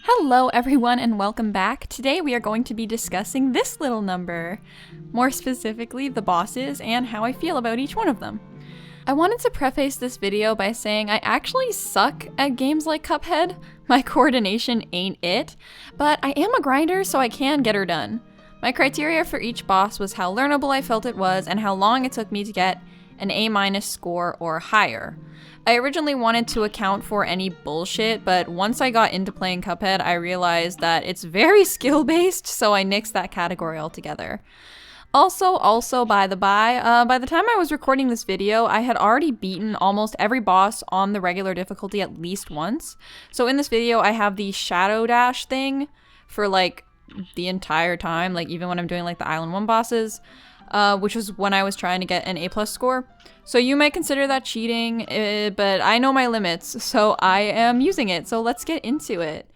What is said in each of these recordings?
Hello everyone and welcome back. Today we are going to be discussing this little number. More specifically, the bosses and how I feel about each one of them. I wanted to preface this video by saying I actually suck at games like Cuphead. My coordination ain't it, but I am a grinder so I can get her done. My criteria for each boss was how learnable I felt it was and how long it took me to get an A- score or higher. I originally wanted to account for any bullshit, but once I got into playing Cuphead, I realized that it's very skill-based, so I nixed that category altogether. Also, by the time I was recording this video, I had already beaten almost every boss on the regular difficulty at least once. So in this video, I have the Shadow Dash thing for like the entire time, like even when I'm doing like the Island 1 bosses. Which was when I was trying to get an A+ score. So you might consider that cheating, but I know my limits, so I am using it. So let's get into it.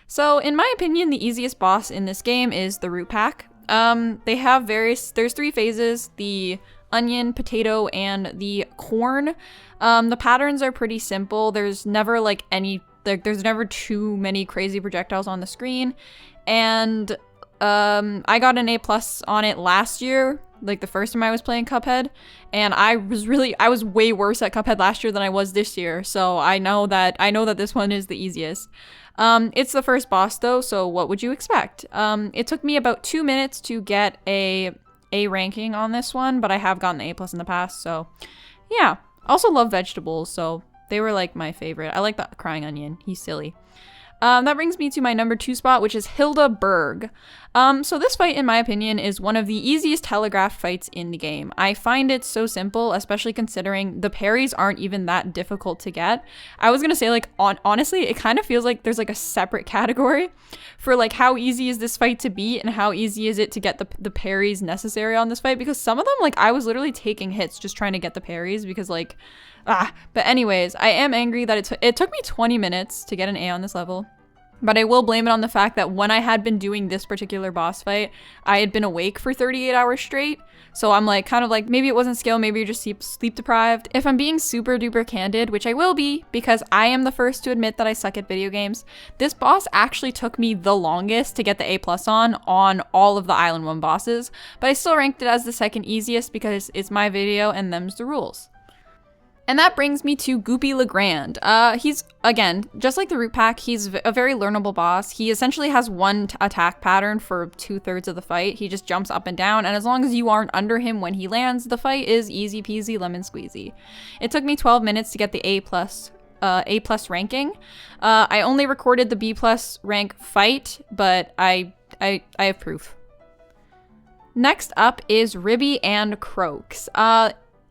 So in my opinion, the easiest boss in this game is the root pack. There's 3 phases: the onion, potato, and the corn. The patterns are pretty simple. There's never there's never too many crazy projectiles on the screen. And I got an A+ on it last year, like the first time I was playing Cuphead, and I was way worse at Cuphead last year than I was this year, so I know that this one is the easiest. It's the first boss though, so what would you expect? It took me about 2 minutes to get a ranking on this one, but I have gotten the A+ in the past, so yeah. I also love vegetables, so they were like my favorite. I like the crying onion, he's silly. That brings me to my number 2 spot, which is Hilda Berg. So this fight, in my opinion, is one of the easiest telegraphed fights in the game. I find it so simple, especially considering the parries aren't even that difficult to get. I was gonna say, like, honestly, it kind of feels like there's like a separate category for like how easy is this fight to beat and how easy is it to get the parries necessary on this fight, because some of them, like, I was literally taking hits just trying to get the parries because like, but anyways, I am angry that it took me 20 minutes to get an A on this level. But I will blame it on the fact that when I had been doing this particular boss fight, I had been awake for 38 hours straight. So I'm like, kind of like, maybe it wasn't skill, maybe you're just sleep deprived. If I'm being super duper candid, which I will be, because I am the first to admit that I suck at video games, this boss actually took me the longest to get the A+ on all of the Island 1 bosses. But I still ranked it as the second easiest because it's my video and them's the rules. And that brings me to Goopy Le Grande. He's, again, just like the root pack, he's a very learnable boss. He essentially has one attack pattern for 2/3 of the fight. He just jumps up and down, and as long as you aren't under him when he lands, the fight is easy peasy lemon squeezy. It took me 12 minutes to get the A+ ranking. I only recorded the B+ rank fight, but I have proof. Next up is Ribby and Croaks.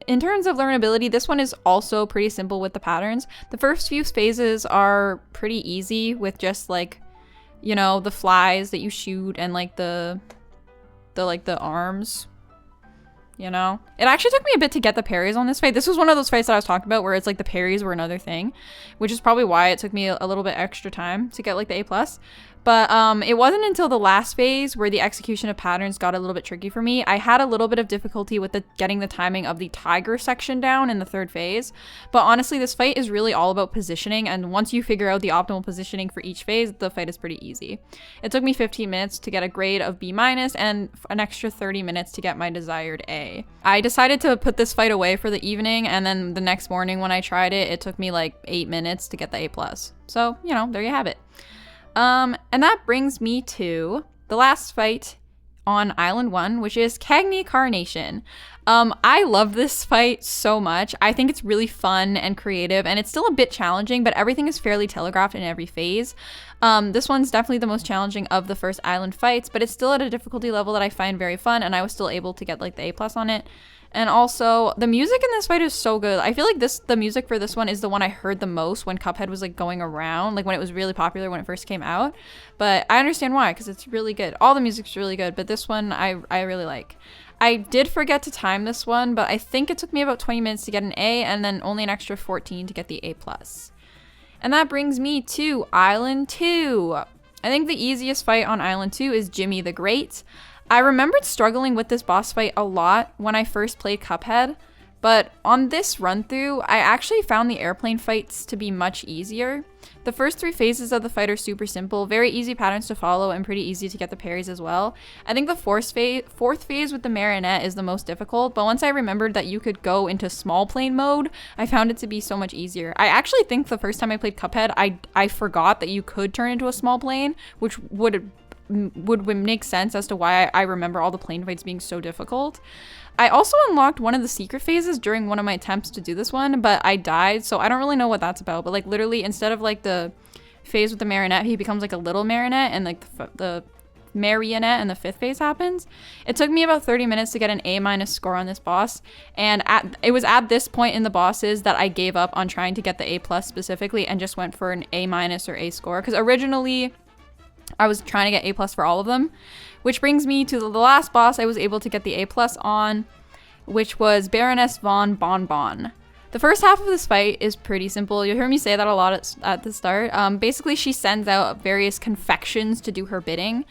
In terms of learnability, this one is also pretty simple with the patterns. The first few phases are pretty easy with just like, you know, the flies that you shoot and like the arms, you know. It actually took me a bit to get the parries on this fight. This was one of those fights that I was talking about where it's like the parries were another thing, which is probably why it took me a little bit extra time to get like the A+. But it wasn't until the last phase where the execution of patterns got a little bit tricky for me. I had a little bit of difficulty with getting the timing of the tiger section down in the 3rd phase. But honestly, this fight is really all about positioning, and once you figure out the optimal positioning for each phase, the fight is pretty easy. It took me 15 minutes to get a grade of B- and an extra 30 minutes to get my desired A. I decided to put this fight away for the evening, and then the next morning when I tried it, it took me like 8 minutes to get the A+. So, you know, there you have it. And that brings me to the last fight on Island 1, which is Cagney Carnation. I love this fight so much. I think it's really fun and creative, and it's still a bit challenging, but everything is fairly telegraphed in every phase. This one's definitely the most challenging of the first island fights, but it's still at a difficulty level that I find very fun, and I was still able to get like the A+ on it. And also, the music in this fight is so good. I feel like the music for this one is the one I heard the most when Cuphead was like going around, like when it was really popular when it first came out. But I understand why, because it's really good. All the music's really good, but this one I really like. I did forget to time this one, but I think it took me about 20 minutes to get an A, and then only an extra 14 to get the A+. And that brings me to Island 2. I think the easiest fight on Island 2 is Djimmi the Great. I remembered struggling with this boss fight a lot when I first played Cuphead, But on this run through, I actually found the airplane fights to be much easier. The first 3 phases of the fight are super simple, very easy patterns to follow, and pretty easy to get the parries as well. I think the fourth phase with the marionette is the most difficult, but once I remembered that you could go into small plane mode, I found it to be so much easier. I actually think the first time I played Cuphead, I forgot that you could turn into a small plane, which would make sense as to why I remember all the plane fights being so difficult. I also unlocked one of the secret phases during one of my attempts to do this one, but I died, so I don't really know what that's about. But like literally, instead of like the phase with the marionette, he becomes like a little marionette, and like the marionette and the 5th phase happens. It took me about 30 minutes to get an A- score on this boss, and it was at this point in the bosses that I gave up on trying to get the A+ specifically and just went for an A- or A score, because originally I was trying to get A+ for all of them. Which brings me to the last boss I was able to get the A+ on, which was Baroness von Bon Bon. The first half of this fight is pretty simple. You'll hear me say that a lot at the start. Basically, she sends out various confections to do her bidding.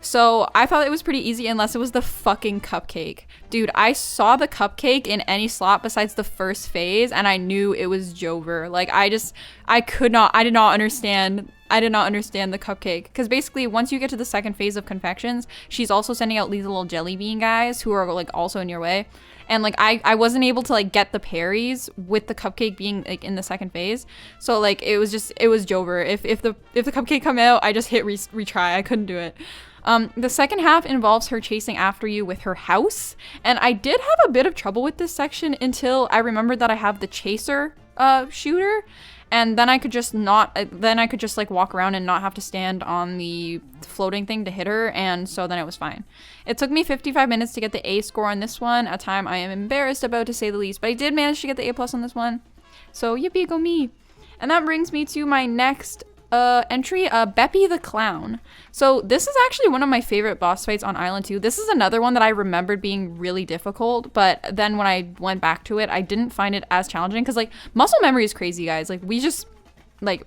So I thought it was pretty easy unless it was the fucking cupcake. Dude, I saw the cupcake in any slot besides the first phase, and I knew it was Jover. Like, I did not understand the cupcake, because basically once you get to the 2nd phase of confections, she's also sending out these little jelly bean guys who are like also in your way, and like I wasn't able to like get the parries with the cupcake being like in the 2nd phase, so like it was Jover. If the cupcake come out, I just hit retry. I couldn't do it. The second half involves her chasing after you with her house, and I did have a bit of trouble with this section until I remembered that I have the chaser shooter, and then I could just like walk around and not have to stand on the floating thing to hit her, and so then it was fine. It took me 55 minutes to get the A score on this one, a time I am embarrassed about to say the least, but I did manage to get the A+ on this one, so yippee go me. And that brings me to my next entry, Beppi the Clown. So this is actually one of my favorite boss fights on Island 2. This is another one that I remembered being really difficult, but then when I went back to it, I didn't find it as challenging, because like muscle memory is crazy, guys. Like we just like,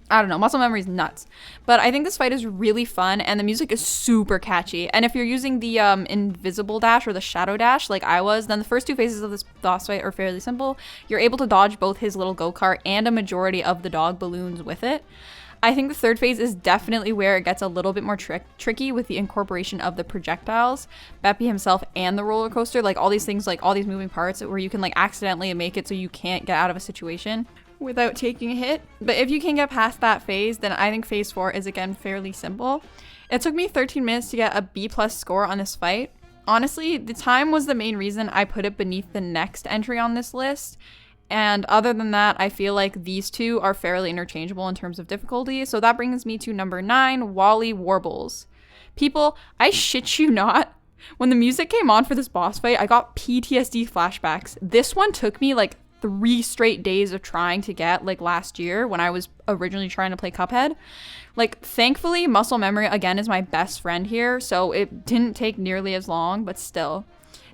I don't know, muscle memory is nuts. But I think this fight is really fun, and the music is super catchy. And if you're using the invisible dash or the shadow dash like I was, then the first 2 phases of this boss fight are fairly simple. You're able to dodge both his little go-kart and a majority of the dog balloons with it. I think the 3rd phase is definitely where it gets a little bit more tricky with the incorporation of the projectiles, Beppi himself, and the roller coaster. Like all these things, like all these moving parts where you can like accidentally make it so you can't get out of a situation without taking a hit. But if you can get past that phase, then I think phase 4 is again fairly simple. It took me 13 minutes to get a B+ score on this fight. Honestly, the time was the main reason I put it beneath the next entry on this list. And other than that, I feel like these 2 are fairly interchangeable in terms of difficulty. So that brings me to number 9, Wally Warbles. People, I shit you not, when the music came on for this boss fight, I got PTSD flashbacks. This one took me like 3 straight days of trying to get, like last year when I was originally trying to play Cuphead. Like, thankfully, muscle memory again is my best friend here, so it didn't take nearly as long, but still.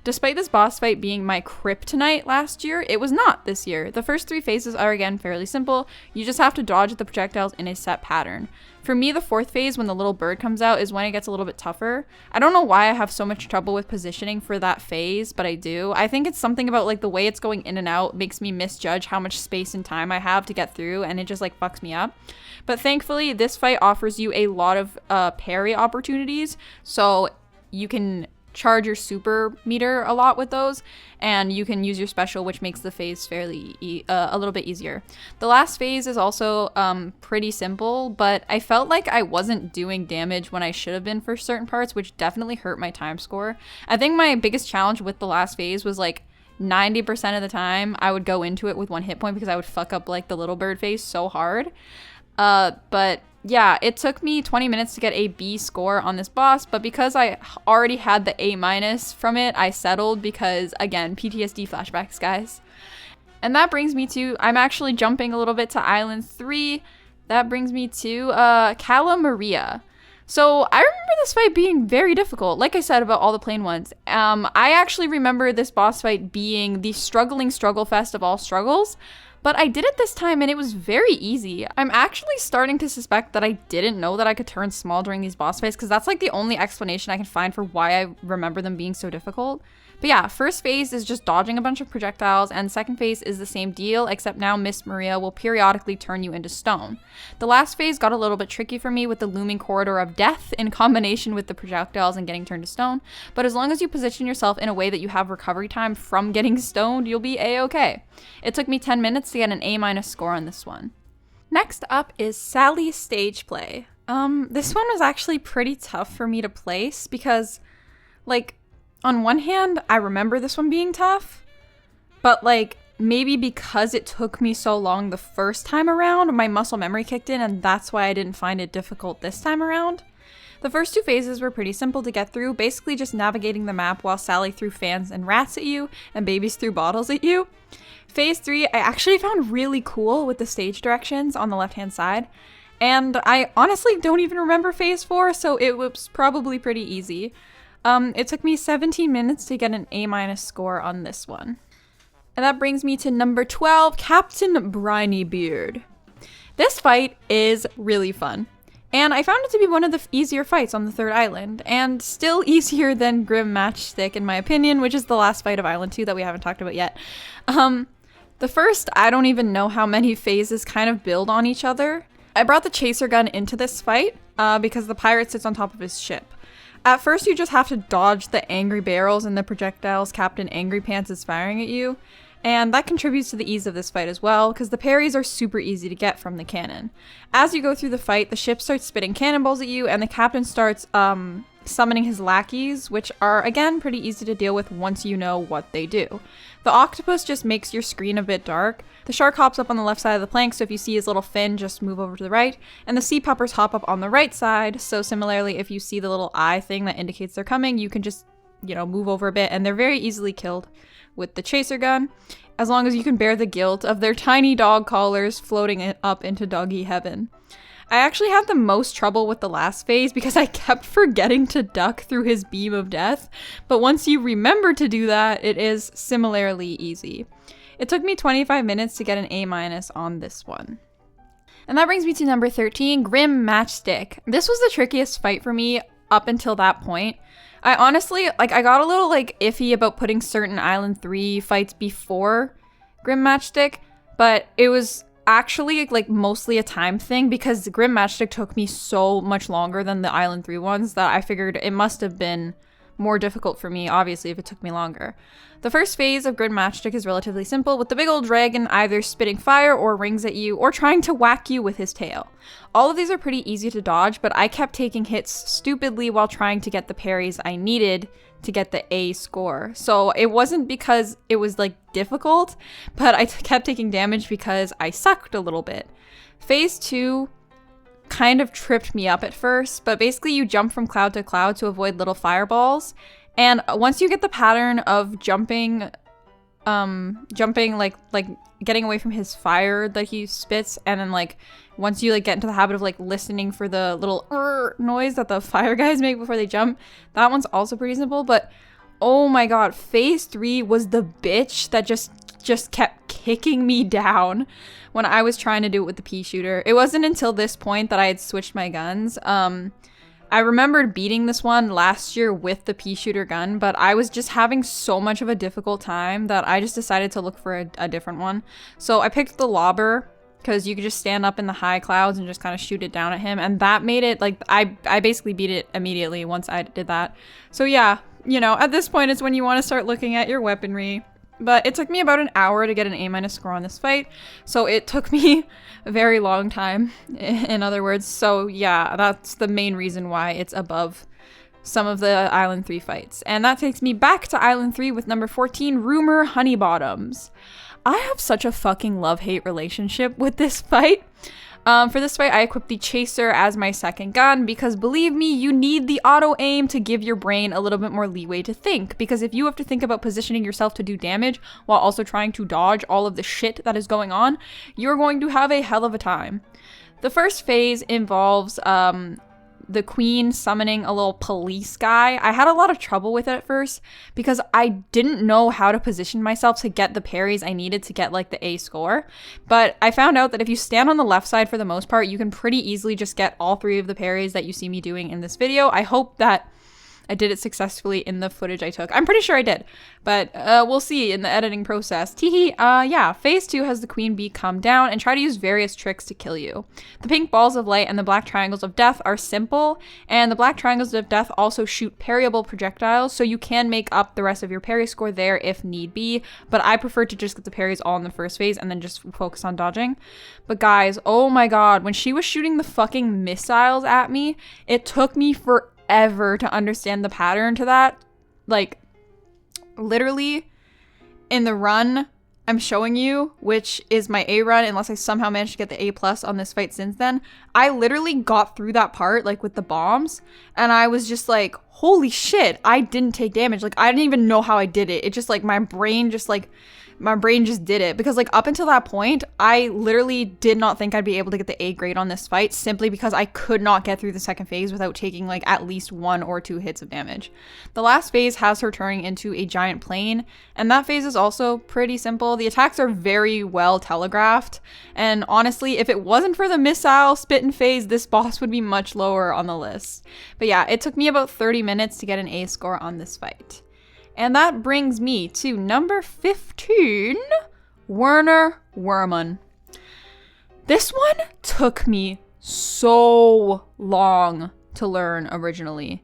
Despite this boss fight being my kryptonite last year, it was not this year. The first 3 phases are again fairly simple. You just have to dodge the projectiles in a set pattern. For me, the 4th phase, when the little bird comes out, is when it gets a little bit tougher. I don't know why I have so much trouble with positioning for that phase, but I do. I think it's something about like the way it's going in and out makes me misjudge how much space and time I have to get through, and it just like fucks me up. But thankfully, this fight offers you a lot of parry opportunities, so you can charge your super meter a lot with those, and you can use your special, which makes the phase fairly a little bit easier. The last phase is also pretty simple, but I felt like I wasn't doing damage when I should have been for certain parts, which definitely hurt my time score. I think my biggest challenge with the last phase was like 90% of the time I would go into it with 1 hit point because I would fuck up like the little bird phase so hard. But yeah, it took me 20 minutes to get a B score on this boss, but because I already had the A- from it, I settled because, again, PTSD flashbacks, guys. And that brings me to, I'm actually jumping a little bit to Island 3. That brings me to Cala Maria. So I remember this fight being very difficult, like I said about all the plain ones. I actually remember this boss fight being the struggling struggle fest of all struggles. But I did it this time and it was very easy. I'm actually starting to suspect that I didn't know that I could turn small during these boss fights, because that's like the only explanation I can find for why I remember them being so difficult. But yeah, first phase is just dodging a bunch of projectiles, and second phase is the same deal, except now Miss Maria will periodically turn you into stone. The last phase got a little bit tricky for me with the looming corridor of death in combination with the projectiles and getting turned to stone, but as long as you position yourself in a way that you have recovery time from getting stoned, you'll be a-okay. It took me 10 minutes to get an A- score on this one. Next up is Sally's Stageplay. This one was actually pretty tough for me to place because, like, on one hand, I remember this one being tough, but, like, maybe because it took me so long the first time around, my muscle memory kicked in, and that's why I didn't find it difficult this time around. The first two phases were pretty simple to get through, basically just navigating the map while Sally threw fans and rats at you, and babies threw bottles at you. Phase 3, I actually found really cool with the stage directions on the left-hand side. And I honestly don't even remember phase 4, so it was probably pretty easy. It took me 17 minutes to get an A- score on this one. And that brings me to number 12, Captain Brineybeard. This fight is really fun. And I found it to be one of the easier fights on the third island, and still easier than Grim Matchstick in my opinion, which is the last fight of Island 2 that we haven't talked about yet. The first, I don't even know how many phases kind of build on each other. I brought the chaser gun into this fight because the pirate sits on top of his ship. At first, you just have to dodge the angry barrels and the projectiles Captain Angry Pants is firing at you, and that contributes to the ease of this fight as well, because the parries are super easy to get from the cannon. As you go through the fight, the ship starts spitting cannonballs at you, and the captain starts summoning his lackeys, which are, again, pretty easy to deal with once you know what they do. The octopus just makes your screen a bit dark. The shark hops up on the left side of the plank, so if you see his little fin, just move over to the right. And the sea puppers hop up on the right side, so similarly, if you see the little eye thing that indicates they're coming, you can just, move over a bit, and they're very easily killed with the chaser gun, as long as you can bear the guilt of their tiny dog collars floating up into doggy heaven. I actually had the most trouble with the last phase because I kept forgetting to duck through his beam of death, but once you remember to do that, it is similarly easy. It took me 25 minutes to get an A- on this one. And that brings me to number 13, Grim Matchstick. This was the trickiest fight for me up until that point. I honestly, I got a little, iffy about putting certain Island 3 fights before Grim Matchstick, but it was actually mostly a time thing because the Grim Matchstick took me so much longer than the Island 3 ones that I figured it must have been more difficult for me, obviously, if it took me longer. The first phase of Grim Matchstick is relatively simple, with the big old dragon either spitting fire or rings at you or trying to whack you with his tail. All of these are pretty easy to dodge, but I kept taking hits stupidly while trying to get the parries I needed to get the A score. So it wasn't because it was difficult, but I kept taking damage because I sucked a little bit. Phase 2 kind of tripped me up at first, but basically you jump from cloud to cloud to avoid little fireballs. And once you get the pattern of jumping getting away from his fire that he spits, and then once you get into the habit of listening for the little noise that the fire guys make before they jump, that one's also pretty simple. But oh my god, phase 3 was the bitch that just kept kicking me down when I was trying to do it with the pea shooter. It wasn't until this point that I had switched my guns. I remembered beating this one last year with the pea shooter gun, but I was just having so much of a difficult time that I just decided to look for a different one. So I picked the lobber because you could just stand up in the high clouds and just kind of shoot it down at him, and that made it I basically beat it immediately once I did that. So yeah, at this point it's when you want to start looking at your weaponry. But it took me about an hour to get an A- score on this fight, so it took me a very long time, in other words. So yeah, that's the main reason why it's above some of the Island 3 fights. And that takes me back to Island 3 with number 14, Rumor Honeybottoms. I have such a fucking love-hate relationship with this fight. For this fight, I equipped the chaser as my second gun because, believe me, you need the auto-aim to give your brain a little bit more leeway to think, because if you have to think about positioning yourself to do damage while also trying to dodge all of the shit that is going on, you're going to have a hell of a time. The first phase involves the queen summoning a little police guy. I had a lot of trouble with it at first because I didn't know how to position myself to get the parries I needed to get the A score. But I found out that if you stand on the left side for the most part, you can pretty easily just get all 3 of the parries that you see me doing in this video. I hope that I did it successfully in the footage I took. I'm pretty sure I did, but we'll see in the editing process. Teehee. Yeah, phase 2 has the queen bee come down and try to use various tricks to kill you. The pink balls of light and the black triangles of death are simple, and the black triangles of death also shoot parryable projectiles, so you can make up the rest of your parry score there if need be, but I prefer to just get the parries all in the first phase and then just focus on dodging. But guys, oh my god, when she was shooting the fucking missiles at me, it took me forever to understand the pattern to that. Like, literally, in the run I'm showing you, which is my A run, unless I somehow managed to get the A+ on this fight since then, I literally got through that part, like, with the bombs, and I was just like, holy shit, I didn't take damage. Like, I didn't even know how I did it. It just, like, my brain just did it, because like up until that point I literally did not think I'd be able to get the A grade on this fight, simply because I could not get through the second phase without taking like at least 1 or 2 hits of damage. The last phase has her turning into a giant plane, and that phase is also pretty simple. The attacks are very well telegraphed, and honestly, if it wasn't for the missile spitting phase, this boss would be much lower on the list. But yeah, it took me about 30 minutes to get an A score on this fight. And that brings me to number 15, Werner Werman. This one took me so long to learn originally.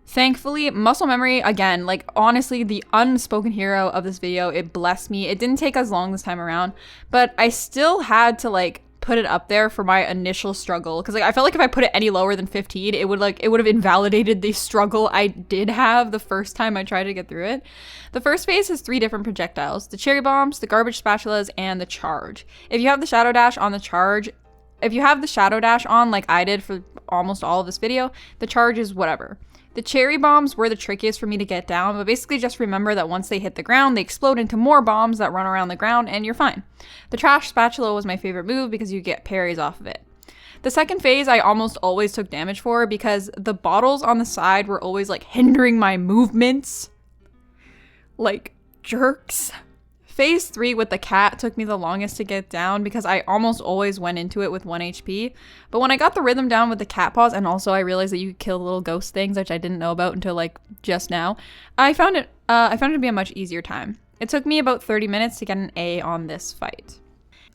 Thankfully, muscle memory, again, like honestly, the unspoken hero of this video, it blessed me. It didn't take as long this time around, but I still had to like put it up there for my initial struggle, because like I felt like if I put it any lower than 15, it would have invalidated the struggle I did have the first time I tried to get through it. The first phase has 3 different projectiles: the cherry bombs, the garbage spatulas, and the charge. If you have the shadow dash on like I did for almost all of this video, the charge is whatever. The cherry bombs were the trickiest for me to get down, but basically just remember that once they hit the ground, they explode into more bombs that run around the ground, and you're fine. The trash spatula was my favorite move because you get parries off of it. The second phase I almost always took damage for because the bottles on the side were always like hindering my movements. Like jerks. Phase 3 with the cat took me the longest to get down because I almost always went into it with 1 HP. But when I got the rhythm down with the cat paws, and also I realized that you could kill little ghost things, which I didn't know about until like just now, I found it to be a much easier time. It took me about 30 minutes to get an A on this fight.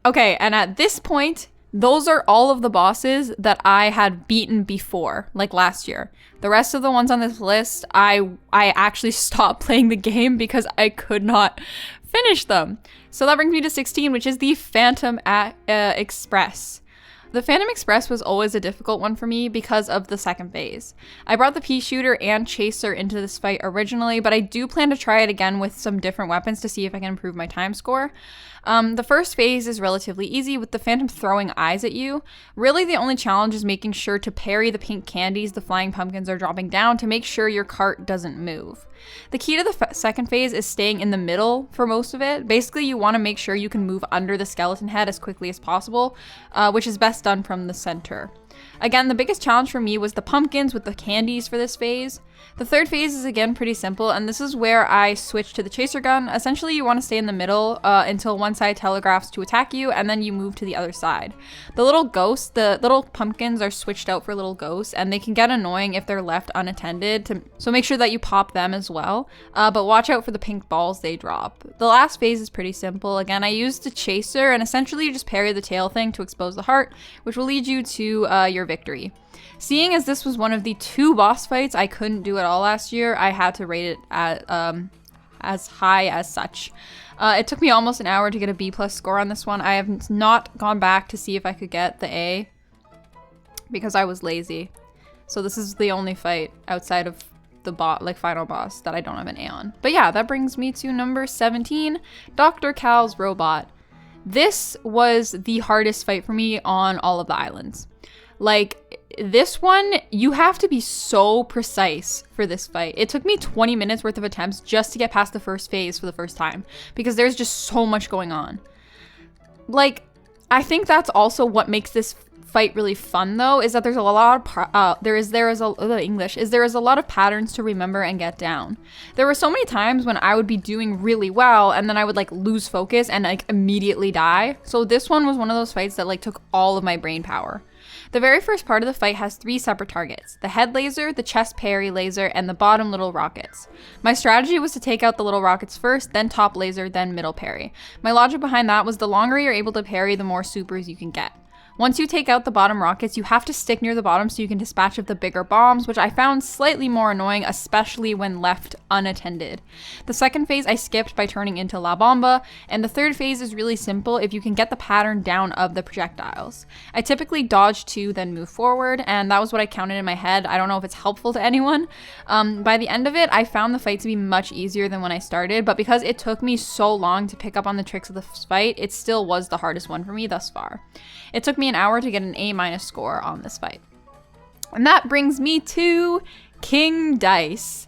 Okay, and at this point, those are all of the bosses that I had beaten before, like last year. The rest of the ones on this list, I actually stopped playing the game because I could not finish them. So that brings me to 16, which is the Phantom Express. The Phantom Express was always a difficult one for me because of the second phase. I brought the pea shooter and chaser into this fight originally, but I do plan to try it again with some different weapons to see if I can improve my time score. The first phase is relatively easy with the Phantom throwing eyes at you. Really the only challenge is making sure to parry the pink candies the flying pumpkins are dropping down to make sure your cart doesn't move. The key to the second phase is staying in the middle for most of it. Basically, you want to make sure you can move under the skeleton head as quickly as possible, which is best done from the center. Again, the biggest challenge for me was the pumpkins with the candies for this phase. The third phase is again pretty simple, and this is where I switched to the chaser gun. Essentially, you want to stay in the middle until one side telegraphs to attack you, and then you move to the other side. The little ghosts, the little pumpkins are switched out for little ghosts, and they can get annoying if they're left unattended, so make sure that you pop them as well, but watch out for the pink balls they drop. The last phase is pretty simple. Again, I used the chaser, and essentially you just parry the tail thing to expose the heart, which will lead you to your victory. Seeing as this was one of the 2 boss fights I couldn't do at all last year, I had to rate it at as high as such. It took me almost an hour to get a B+ score on this one. I have not gone back to see if I could get the A because I was lazy. So this is the only fight outside of the final boss that I don't have an A on. But yeah, that brings me to number 17, Dr. Kahl's robot. This was the hardest fight for me on all of the islands. Like, this one, you have to be so precise for this fight. It took me 20 minutes worth of attempts just to get past the first phase for the first time, because there's just so much going on. Like, I think that's also what makes this fight really fun though is that there's a lot of there is a lot of patterns to remember and get down. There were so many times when I would be doing really well and then I would like lose focus and like immediately die. So this one was one of those fights that like took all of my brain power. The very first part of the fight has 3 separate targets: the head laser, the chest parry laser, and the bottom little rockets. My strategy was to take out the little rockets first, then top laser, then middle parry. My logic behind that was the longer you're able to parry, the more supers you can get. Once you take out the bottom rockets, you have to stick near the bottom so you can dispatch of the bigger bombs, which I found slightly more annoying, especially when left unattended. The second phase I skipped by turning into La Bomba, and the third phase is really simple if you can get the pattern down of the projectiles. I typically dodge 2, then move forward, and that was what I counted in my head. I don't know if it's helpful to anyone. By the end of it, I found the fight to be much easier than when I started, but because it took me so long to pick up on the tricks of the fight, it still was the hardest one for me thus far. It took me an hour to get an A- score on this fight. And that brings me to King Dice.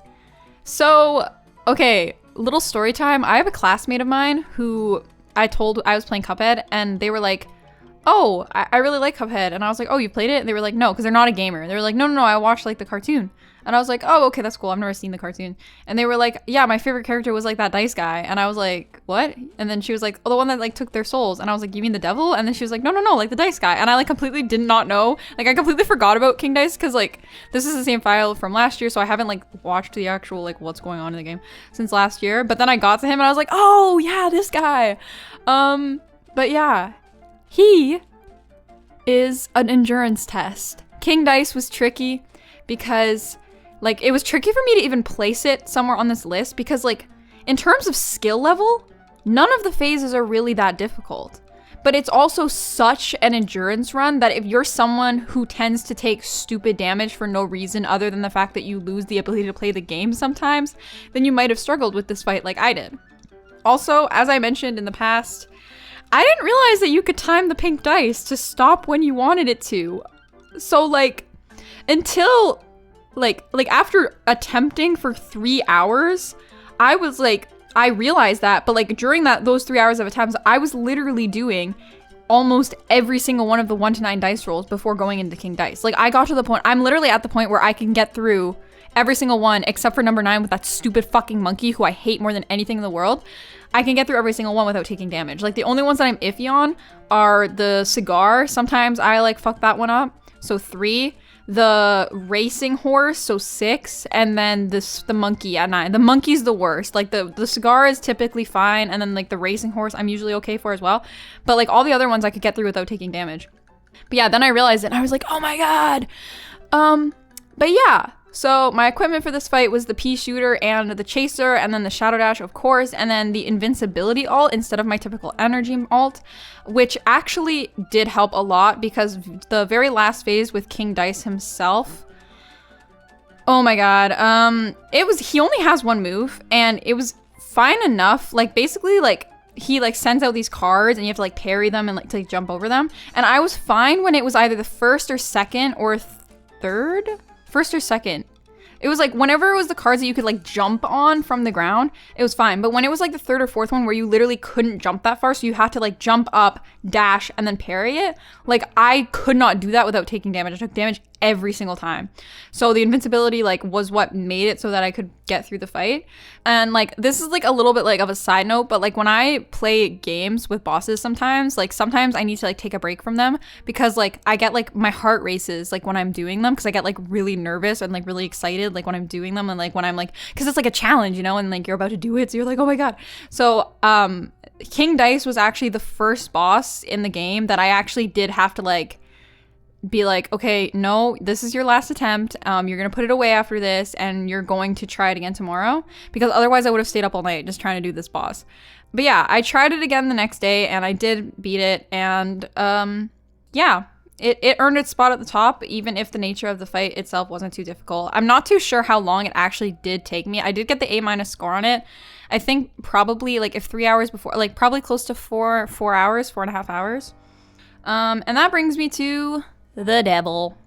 So, okay, little story time. I have a classmate of mine who I told I was playing Cuphead, and they were like, oh, I really like Cuphead. And I was like, oh, you played it? And they were like, no, because they're not a gamer. They were like, no, I watched like the cartoon. And I was like, oh, okay, that's cool. I've never seen the cartoon. And they were like, yeah, my favorite character was like that dice guy. And I was like, what? And then she was like, oh, the one that like took their souls. And I was like, you mean the devil? And then she was like, no, like the dice guy. And I like completely did not know. Like I completely forgot about King Dice because like this is the same file from last year. So I haven't like watched the actual like what's going on in the game since last year. But then I got to him and I was like, oh yeah, this guy. But yeah, he is an endurance test. King Dice was tricky because like it was tricky for me to even place it somewhere on this list because like in terms of skill level, none of the phases are really that difficult. But it's also such an endurance run that if you're someone who tends to take stupid damage for no reason other than the fact that you lose the ability to play the game sometimes, then you might have struggled with this fight like I did. Also, as I mentioned in the past, I didn't realize that you could time the pink dice to stop when you wanted it to. So like until like after attempting for 3 hours, I was like, I realized that, but like during those 3 hours of attempts, I was literally doing almost every single one of the 1 to 9 dice rolls before going into King Dice. Like I got to the point, I'm literally at the point where I can get through every single one except for number 9 with that stupid fucking monkey who I hate more than anything in the world. I can get through every single one without taking damage. Like the only ones that I'm iffy on are the cigar. Sometimes I like fuck that one up. So 3. The racing horse, so 6, and then the monkey at 9. The monkey's the worst. Like the cigar is typically fine, and then like the racing horse I'm usually okay for as well. But like all the other ones I could get through without taking damage. But yeah, then I realized it and I was like, oh my god. But yeah, so my equipment for this fight was the pea shooter and the chaser, and then the shadow dash, of course, and then the invincibility alt instead of my typical energy alt, which actually did help a lot because the very last phase with King Dice himself, oh my god, he only has 1 move, and it was fine enough. Like basically like he like sends out these cards and you have to like parry them and like to jump over them, and I was fine when it was either the first or second or third. First or second. It was like whenever it was the cards that you could like jump on from the ground, it was fine. But when it was like the 3rd or 4th one where you literally couldn't jump that far, so you had to like jump up, dash, and then parry it, like I could not do that without taking damage. I took damage every single time. So the invincibility like was what made it so that I could get through the fight. And like this is like a little bit like of a side note, but like when I play games with bosses sometimes I need to like take a break from them because like I get like my heart races like when I'm doing them because I get like really nervous and like really excited like when I'm doing them and like when I'm like, because it's like a challenge, you know, and like you're about to do it, so you're like, oh my god. So King Dice was actually the first boss in the game that I actually did have to like be like, okay, no, this is your last attempt. You're gonna put it away after this and you're going to try it again tomorrow, because otherwise I would have stayed up all night just trying to do this boss. But yeah, I tried it again the next day and I did beat it, and yeah, it earned its spot at the top, even if the nature of the fight itself wasn't too difficult. I'm not too sure how long it actually did take me. I did get the A- score on it. I think probably like if 3 hours before, like probably close to 4 hours, 4.5 hours. And that brings me to the devil.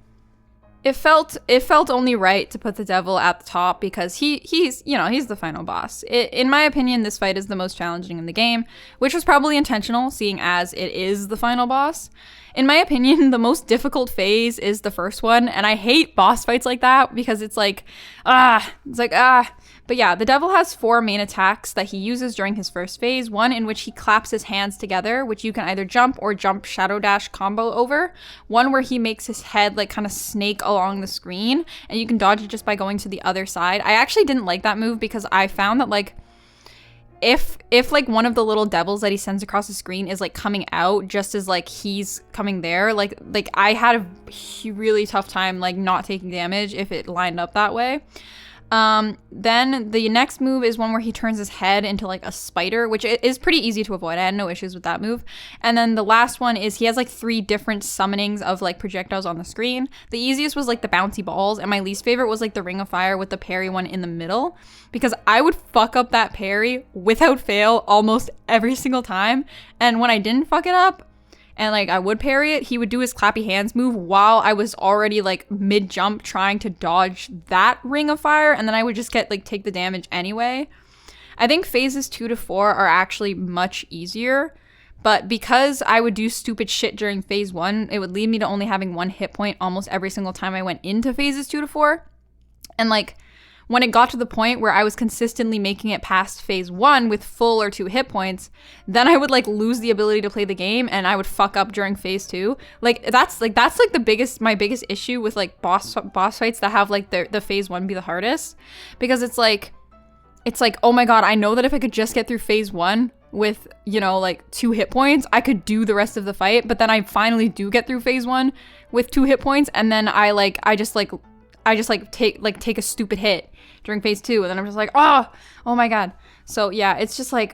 it felt only right to put the devil at the top because he's the final boss. In my opinion, this fight is the most challenging in the game, which was probably intentional, seeing as it is the final boss. In my opinion, the most difficult phase is the first one, and I hate boss fights like that because it's like, But yeah, the devil has 4 main attacks that he uses during his first phase, one in which he claps his hands together, which you can either jump or jump shadow dash combo over, one where he makes his head like kind of snake along the screen, and you can dodge it just by going to the other side. I actually didn't like that move because I found that like, if like one of the little devils that he sends across the screen is like coming out just as like he's coming there, like I had a really tough time like not taking damage if it lined up that way. Then the next move is one where he turns his head into like a spider, which is pretty easy to avoid. I had no issues with that move. And then the last one is he has like 3 different summonings of like projectiles on the screen. The easiest was like the bouncy balls, and my least favorite was like the ring of fire with the parry one in the middle, because I would fuck up that parry without fail almost every single time. And when I didn't fuck it up, and like I would parry it, he would do his clappy hands move while I was already like mid jump trying to dodge that ring of fire, and then I would just get like take the damage anyway. I think phases 2 to 4 are actually much easier, but because I would do stupid shit during phase 1, it would lead me to only having 1 hit point almost every single time I went into phases 2 to 4. And like when it got to the point where I was consistently making it past phase 1 with full or 2 hit points, then I would like lose the ability to play the game and I would fuck up during phase 2. That's my biggest issue with like boss fights that have like the phase 1 be the hardest, because it's like, oh my god, I know that if I could just get through phase 1 with, you know, like 2 hit points, I could do the rest of the fight. But then I finally do get through phase 1 with 2 hit points, and then I just take a stupid hit during phase 2, and then I'm just like, oh my god. So yeah, it's just like,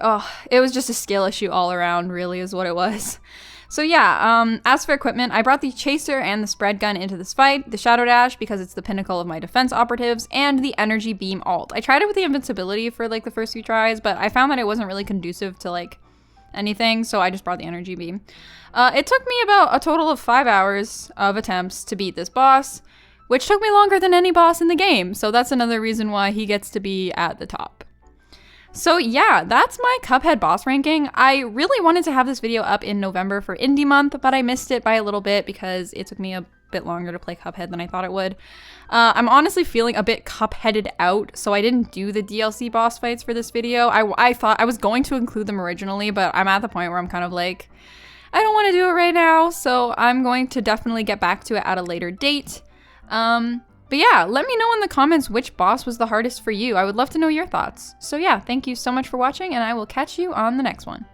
it was just a skill issue all around, really, is what it was. So yeah, as for equipment, I brought the chaser and the spread gun into this fight, the shadow dash because it's the pinnacle of my defense operatives, and the energy beam alt. I tried it with the invincibility for like the first few tries, but I found that it wasn't really conducive to like anything, so I just brought the energy beam. It took me about a total of 5 hours of attempts to beat this boss, which took me longer than any boss in the game, so that's another reason why he gets to be at the top. So yeah, that's my Cuphead boss ranking. I really wanted to have this video up in November for Indie Month, but I missed it by a little bit because it took me a bit longer to play Cuphead than I thought it would. I'm honestly feeling a bit Cupheaded out, so I didn't do the DLC boss fights for this video. I thought I was going to include them originally, but I'm at the point where I'm kind of like, I don't want to do it right now, so I'm going to definitely get back to it at a later date. But yeah, let me know in the comments which boss was the hardest for you. I would love to know your thoughts. So yeah, thank you so much for watching, and I will catch you on the next one.